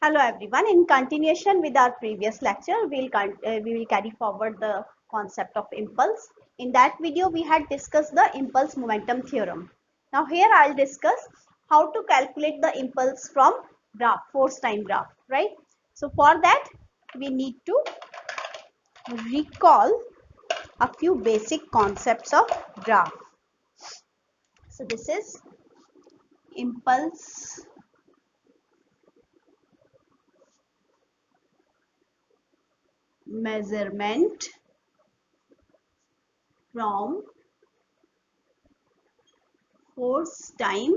Hello everyone. In continuation with our previous lecture, we will carry forward the concept of impulse. In that video, we had discussed the impulse momentum theorem. Now here I'll discuss how to calculate the impulse from graph, force time graph, right? So for that, we need to recall a few basic concepts of graph. So this is impulse measurement from force time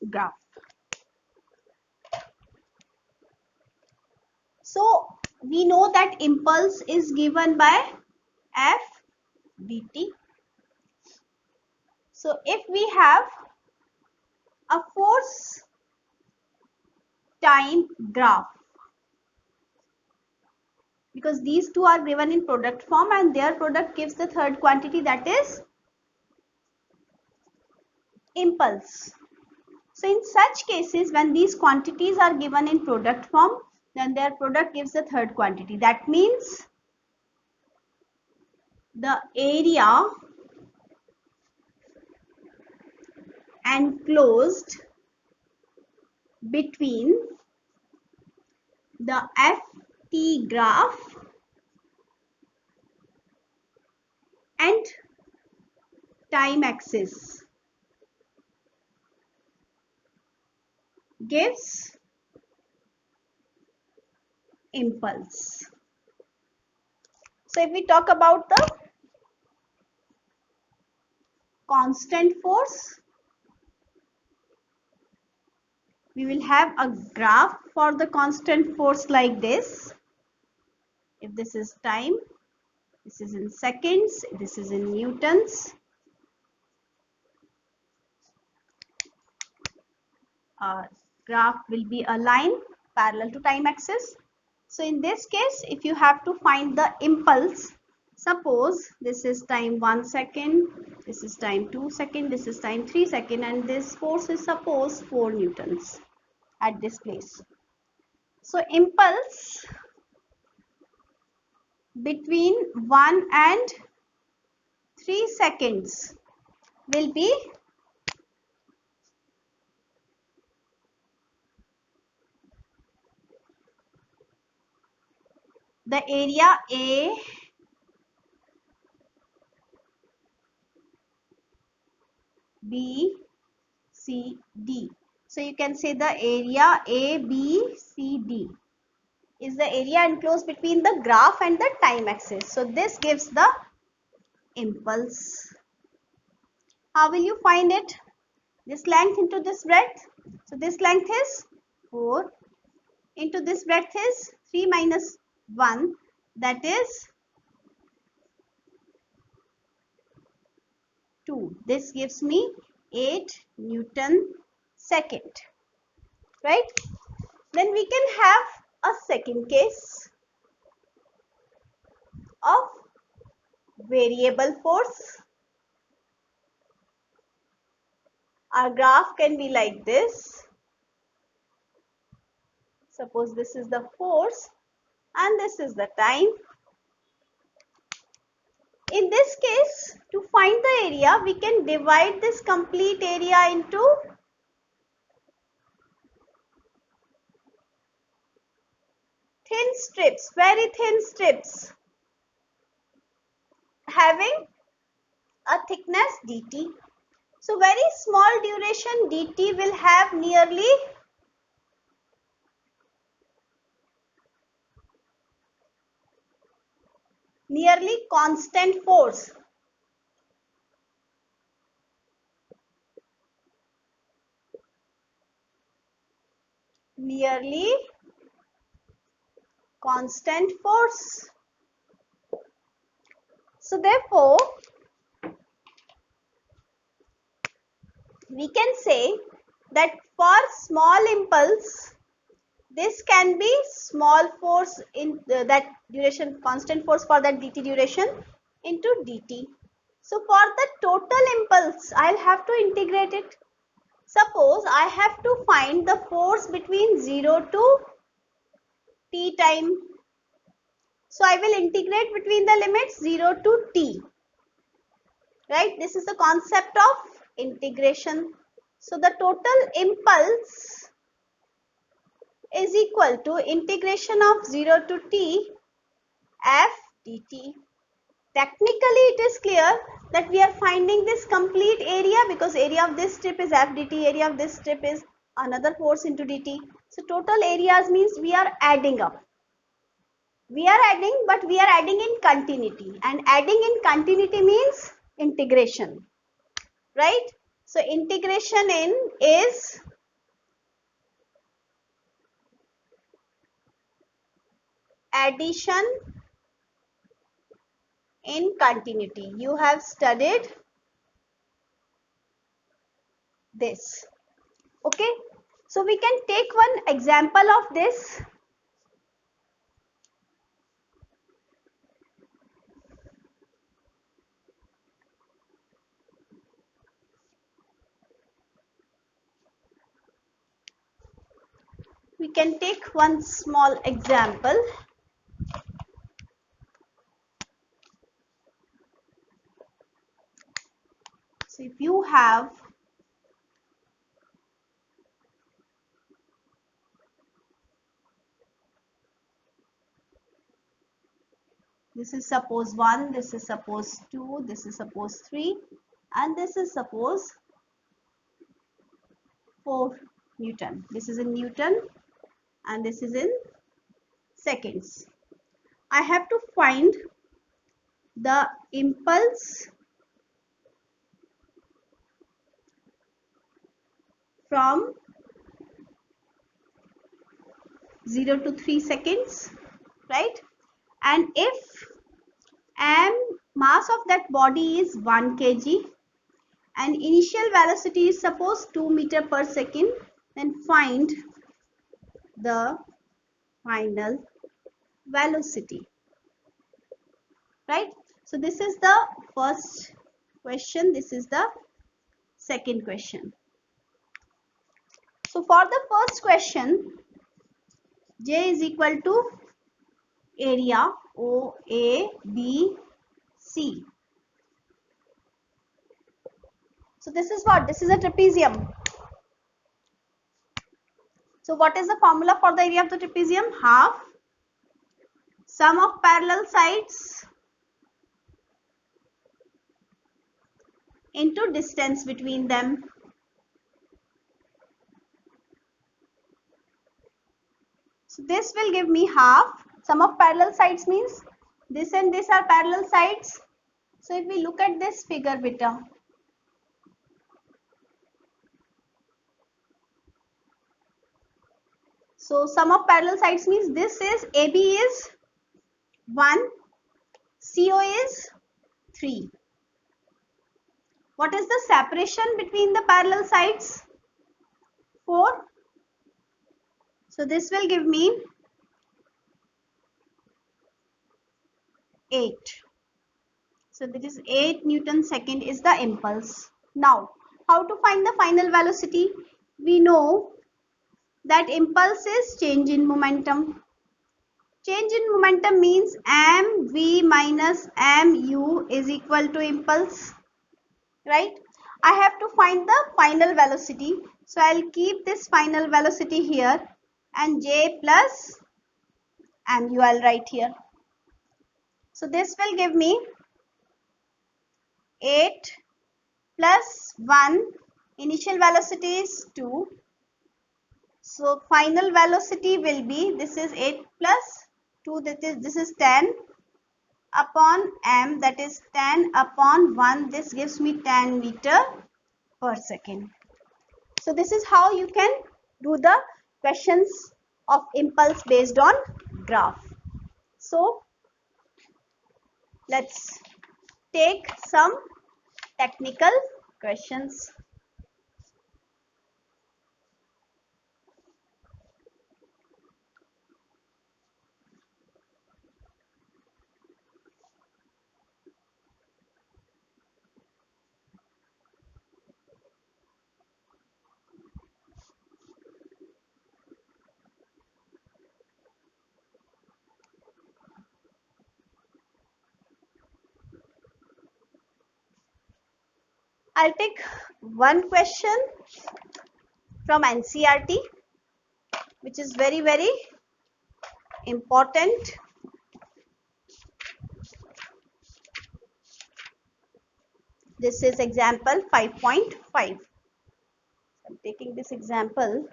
graph. So we know that impulse is given by F dt. So if we have a force time graph, because these two are given in product form and their product gives the third quantity, that is impulse. So in such cases, when these quantities are given in product form, then their product gives the third quantity. That means the area enclosed between the Ft graph and time axis gives impulse. So if we talk about the constant force, we will have a graph for the constant force like this. If this is time, this is in seconds, this is in newtons. Graph will be a line parallel to time axis. So in this case, if you have to find the impulse, suppose this is time 1 second, this is time 2 second, this is time 3 second, and this force is suppose 4 newtons at this place. So impulse between 1 and 3 seconds will be the area A B C D. So you can say the area A B C D is the area enclosed between the graph and the time axis. So this gives the impulse. How will you find it? This length into this breadth. So this length is 4 into this breadth is 3 minus 1, that is 2. This gives me 8 Newton second, right? Then we can have a second case of variable force. Our graph can be like this. Suppose this is the force and this is the time. In this case, to find the area, we can divide this complete area into thin strips, very thin strips, having a thickness dt. So very small duration dt will have nearly constant force. Nearly constant force. So therefore, we can say that for small impulse, this can be small force in that duration, constant force for that dt duration into dt. So for the total impulse, I'll have to integrate it. Suppose I have to find the force between 0 to t time. So I will integrate between the limits 0 to t. Right? This is the concept of integration. So the total impulse is equal to integration of 0 to t f dt. Technically it is clear that we are finding this complete area because area of this strip is f dt, area of this strip is another force into dt. So total areas means we are adding up. We are adding, but we are adding in continuity, and adding in continuity means integration, right? So integration in is addition in continuity. You have studied this. Okay, so we can take one example of this. We can take one small example. So if you have this is suppose 1, this is suppose 2, this is suppose 3, and this is suppose 4 Newton. This is in Newton and this is in seconds. I have to find the impulse from 0 to 3 seconds, right? And if mass of that body is 1 kg and initial velocity is suppose 2 meter per second, then find the final velocity, right? So this is the first question, this is the second question. So for the first question, J is equal to area OABC. So this is what? This is a trapezium. So what is the formula for the area of the trapezium? Half sum of parallel sides into distance between them. So this will give me half. Sum of parallel sides means this and this are parallel sides. So if we look at this figure beta, so sum of parallel sides means this is AB is 1, CO is 3. What is the separation between the parallel sides? 4. So this will give me 8. So this is 8 Newton second is the impulse. Now, how to find the final velocity? We know that impulse is change in momentum. Change in momentum means mv minus mu is equal to impulse, right? I have to find the final velocity. So I'll keep this final velocity here and j plus mu I'll write here. So this will give me 8 plus 1, initial velocity is 2. So final velocity will be, this is 8 plus 2, this is 10 upon m, that is 10 upon 1, this gives me 10 meter per second. So this is how you can do the questions of impulse based on graph. So let's take some technical questions. I'll take one question from NCERT, which is very, very important. This is example 5.5. I'm taking this example.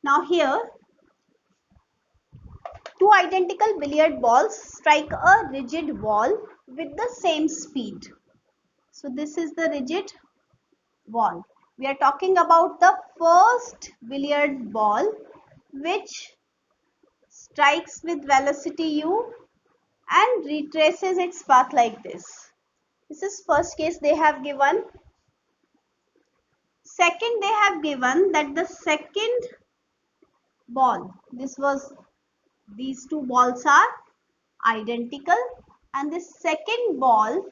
Now here, two identical billiard balls strike a rigid wall with the same speed. So this is the rigid wall. We are talking about the first billiard ball which strikes with velocity u and retraces its path like this. This is first case they have given. Second, they have given that the second ball, these two balls are identical, and the second ball,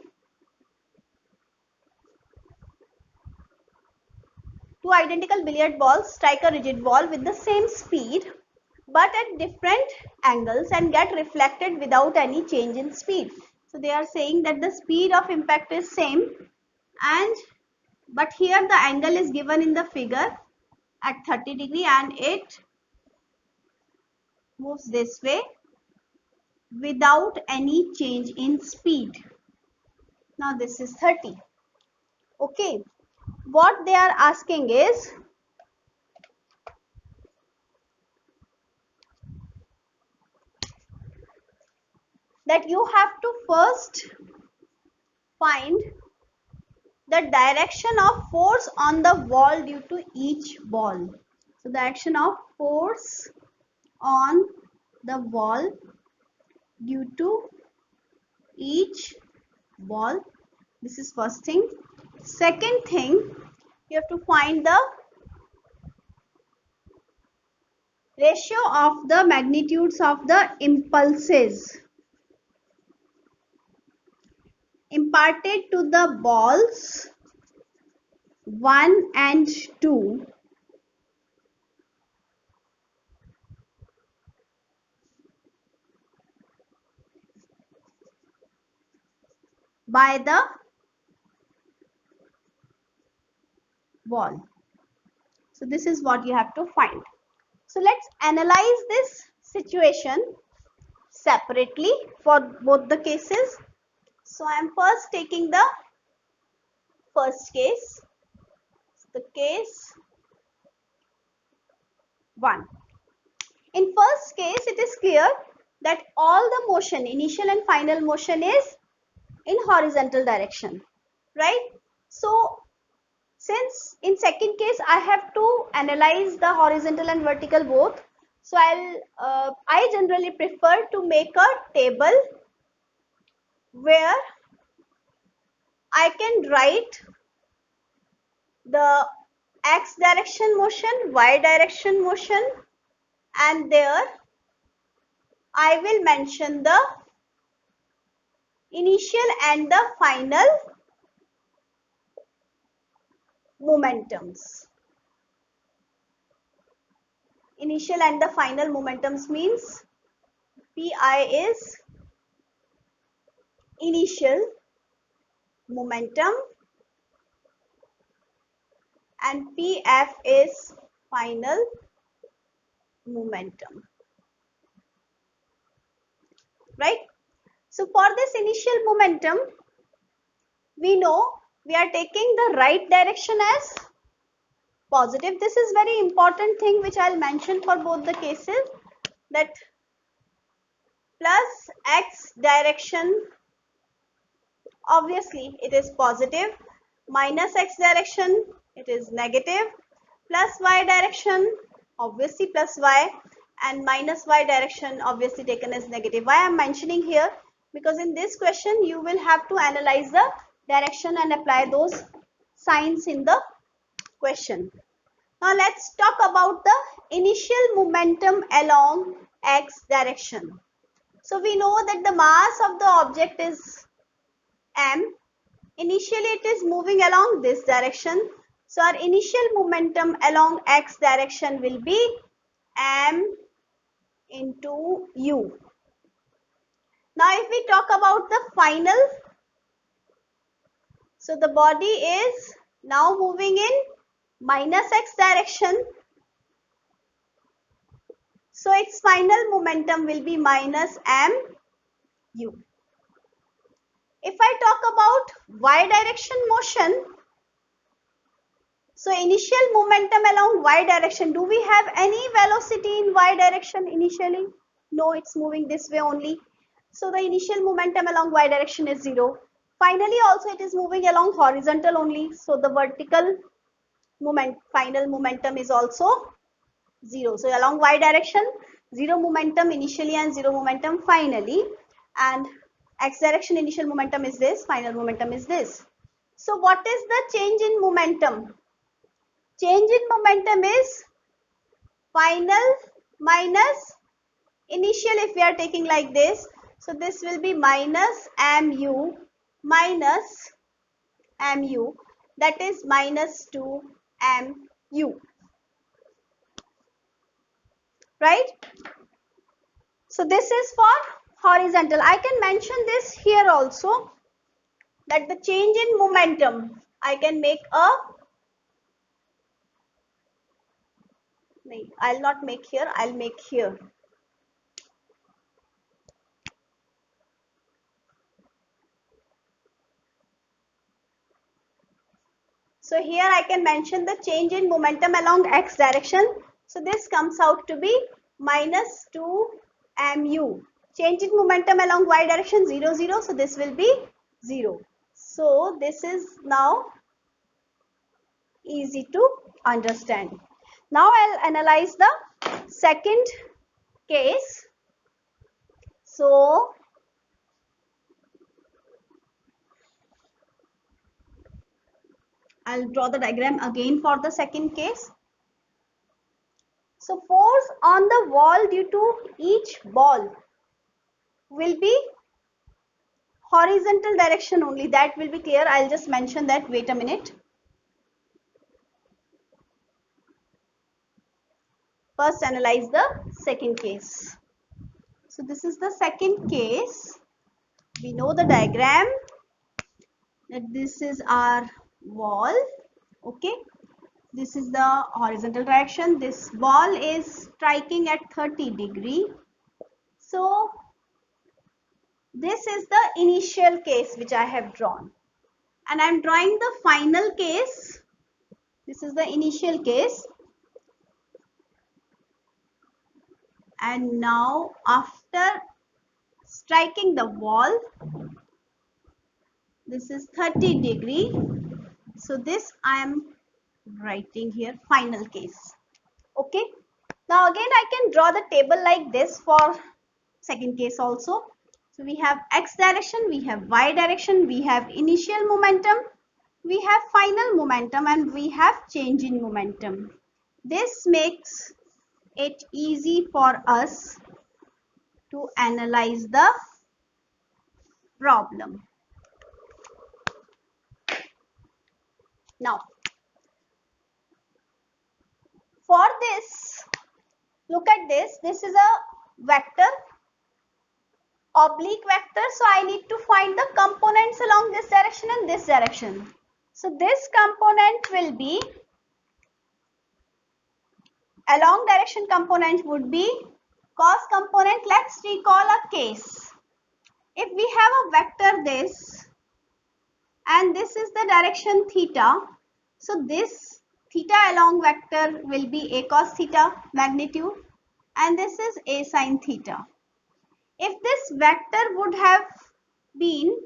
two identical billiard balls strike a rigid wall with the same speed but at different angles and get reflected without any change in speed. So they are saying that the speed of impact is same, but here the angle is given in the figure at 30 degree and it moves this way without any change in speed. Now this is 30. Okay, what they are asking is that you have to first find the direction of force on the wall due to each ball. So the action of force on the wall due to each ball. This is first thing. Second thing, you have to find the ratio of the magnitudes of the impulses imparted to the balls 1 and 2 by the wall. So this is what you have to find. So let's analyze this situation separately for both the cases. So I am first taking the first case, the case 1. In first case, it is clear that all the motion, initial and final motion, is in horizontal direction, right? So since in second case I have to analyze the horizontal and vertical both, so I generally prefer to make a table where I can write the x direction motion, y direction motion, and there I will mention the initial and the final momentums. Initial and the final momentums means Pi is initial momentum and Pf is final momentum, right? So for this initial momentum, we know we are taking the right direction as positive. This is very important thing which I'll mention for both the cases, that plus x direction, obviously it is positive, minus x direction it is negative, plus y direction obviously plus y, and minus y direction obviously taken as negative. Why I am mentioning here? Because in this question you will have to analyze the direction and apply those signs in the question. Now let's talk about the initial momentum along x direction. So we know that the mass of the object is m. Initially it is moving along this direction. So our initial momentum along x direction will be m into u. Now if we talk about the final, so the body is now moving in minus x direction. So its final momentum will be minus mu. If I talk about y direction motion, so initial momentum along y direction, do we have any velocity in y direction initially? No, it's moving this way only. So the initial momentum along y direction is 0. Finally also it is moving along horizontal only. So the vertical final momentum is also 0. So along y direction, 0 momentum initially and 0 momentum finally. And x direction initial momentum is this, final momentum is this. So what is the change in momentum? Change in momentum is final minus initial if we are taking like this. So this will be minus mu minus mu, that is minus 2 mu, right? So this is for horizontal. I can mention this here also, that the change in momentum, I can make a, I'll not make here, I'll make here. So here I can mention the change in momentum along x direction. So this comes out to be minus 2 mu. Change in momentum along y direction 0, 0. So this will be 0. So this is now easy to understand. Now I'll analyze the second case. So I'll draw the diagram again for the second case. So force on the wall due to each ball will be horizontal direction only. That will be clear. I'll just mention that. Wait a minute. First analyze the second case. So this is the second case. We know the diagram that this is our wall. Okay. This is the horizontal direction. This ball is striking at 30 degree. So this is the initial case which I have drawn. And I am drawing the final case. This is the initial case. And now after striking the wall, this is 30 degree. So this I am writing here final case. Okay. Now again I can draw the table like this for second case also. So we have x direction, we have y direction, we have initial momentum, we have final momentum, and we have change in momentum. This makes it easy for us to analyze the problem. Now, for this, look at this. This is a vector, oblique vector. So I need to find the components along this direction and this direction. So this component will be, along direction component would be cos component. Let's recall a case. If we have a vector this, and this is the direction theta, so this theta along vector will be a cos theta magnitude, and this is a sin theta. If this vector would have been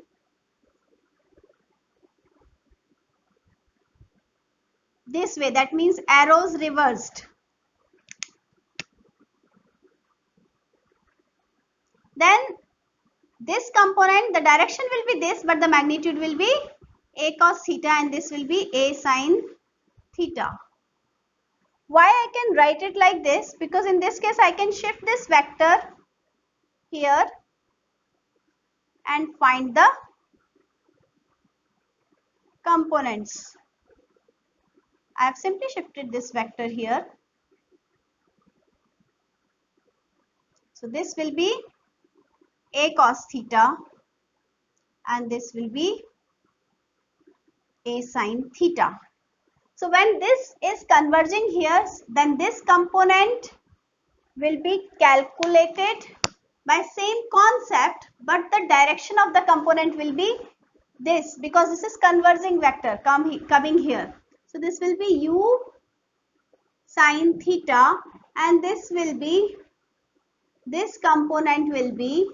this way, that means arrows reversed, then this component, the direction will be this, but the magnitude will be a cos theta, and this will be a sin theta. Why I can write it like this? Because in this case I can shift this vector here and find the components. I have simply shifted this vector here. So this will be a cos theta and this will be a sin theta. So when this is converging here, then this component will be calculated by same concept, but the direction of the component will be this, because this is converging vector coming here. So this will be u sin theta and this component will be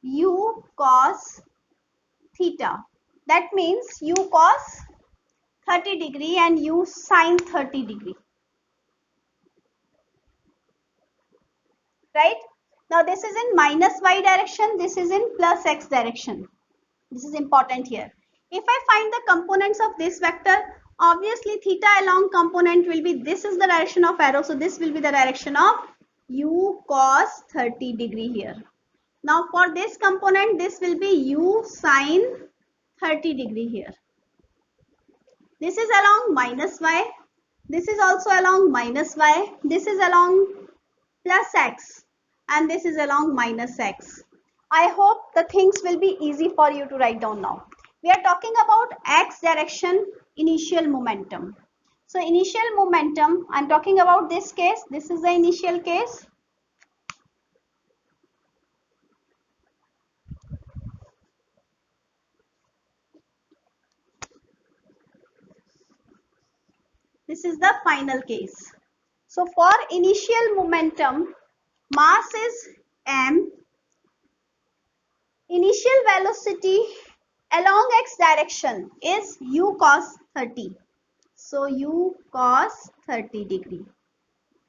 u cos theta. That means u cos 30 degree and u sin 30 degree. Right? Now this is in minus y direction, this is in plus x direction. This is important here. If I find the components of this vector, obviously theta along component will be, this is the direction of arrow, so this will be the direction of u cos 30 degree here. Now for this component, this will be u sin 30 degree here. This is along minus y, this is also along minus y, this is along plus x, and this is along minus x. I hope the things will be easy for you to write down now. We are talking about x direction initial momentum. So initial momentum, I am talking about this case. This is the initial case. This is the final case. So for initial momentum, mass is m. Initial velocity along x direction is u cos 30. So u cos 30 degree.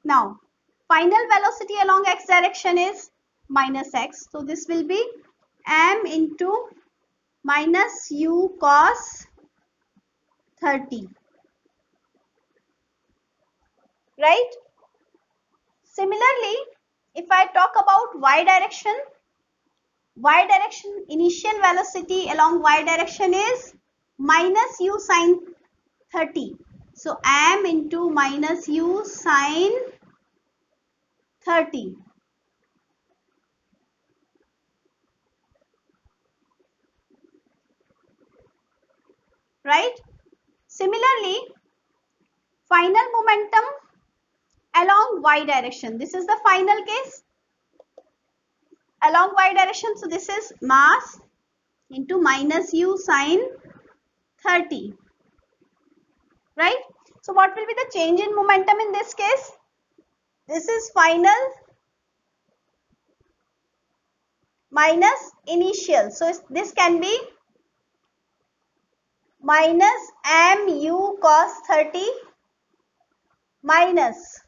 Now final velocity along x direction is minus x. So this will be m into minus u cos 30. Right? Similarly, if I talk about y direction initial velocity along y direction is minus u sin 30. So m into minus u sin 30. Right? Similarly, final momentum along y direction. This is the final case. Along y direction, so this is mass into minus u sin 30. Right? So what will be the change in momentum in this case? This is final minus initial. So this can be minus mu cos 30 minus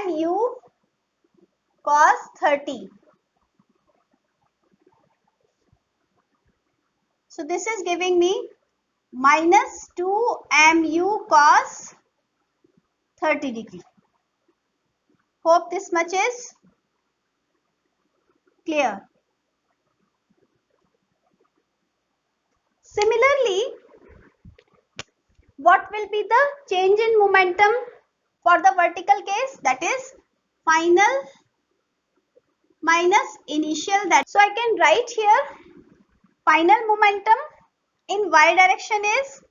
mu cos 30. So this is giving me minus 2 mu cos 30 degree. Hope this much is clear. Similarly, what will be the change in momentum for the vertical case? That is final minus initial. So I can write here final momentum in y direction is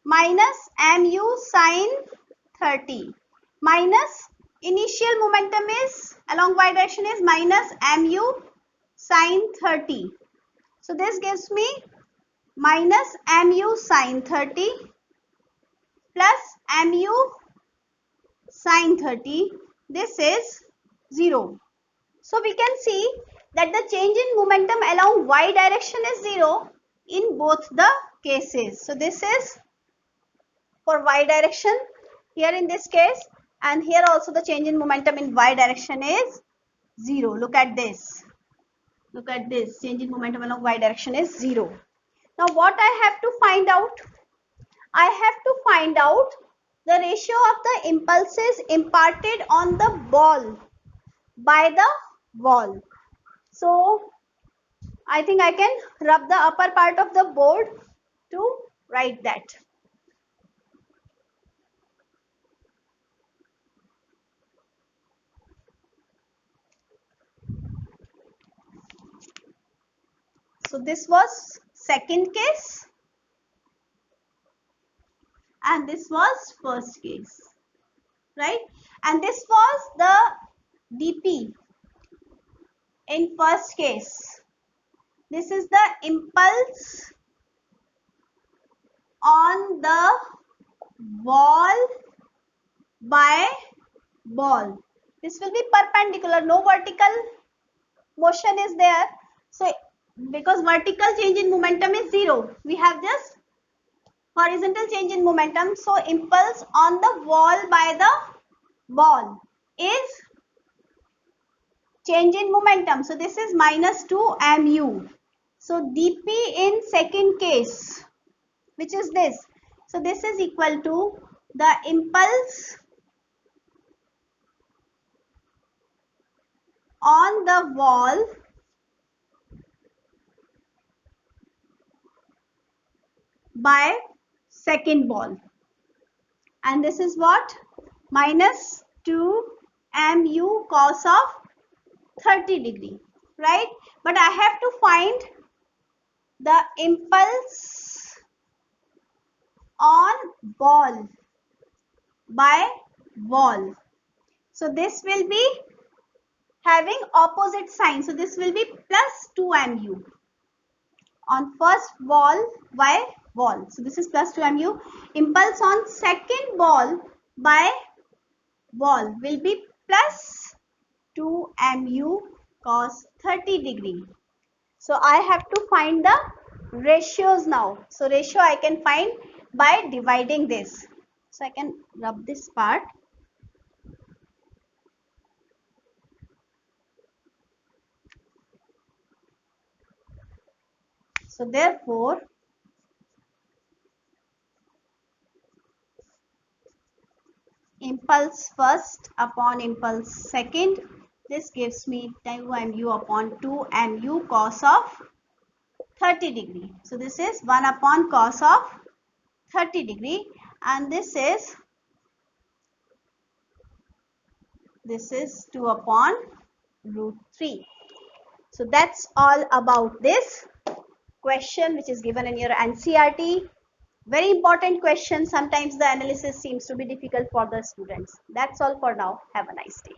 minus mu sin 30 minus initial momentum is along y direction is minus mu sin 30. So this gives me minus mu sin 30 plus mu sin 30. This is 0. So we can see that the change in momentum along y direction is 0 in both the cases. So this is for y direction here in this case, and here also the change in momentum in y direction is 0. Look at this. Look at this. Change in momentum along y direction is 0. Now what I have to find out? I have to find out the ratio of the impulses imparted on the ball by the wall. So I think I can rub the upper part of the board to write that. So this was second case and this was first case, right? And this was the dp in first case. This is the impulse on the wall by ball. This will be perpendicular, no vertical motion is there. So because vertical change in momentum is 0, we have just horizontal change in momentum. So impulse on the wall by the ball is change in momentum. So this is minus 2 mu. So dp in second case, which is this. So this is equal to the impulse on the wall by second ball, and this is what, minus 2 mu cos of 30 degree, right? But I have to find the impulse on ball by wall. So this will be having opposite sign. So this will be plus 2 mu on first ball by wall. So this is plus 2 mu. Impulse on second ball by wall will be plus 2 mu cos 30 degree. So I have to find the ratios now. So ratio I can find by dividing this. So I can rub this part. So therefore, impulse first upon impulse second, this gives me 2 mu upon 2 mu cos of 30 degree. So this is 1 upon cos of 30 degree, and this is 2 upon root 3. So that's all about this question which is given in your NCERT. Very important question. Sometimes the analysis seems to be difficult for the students. That's all for now. Have a nice day.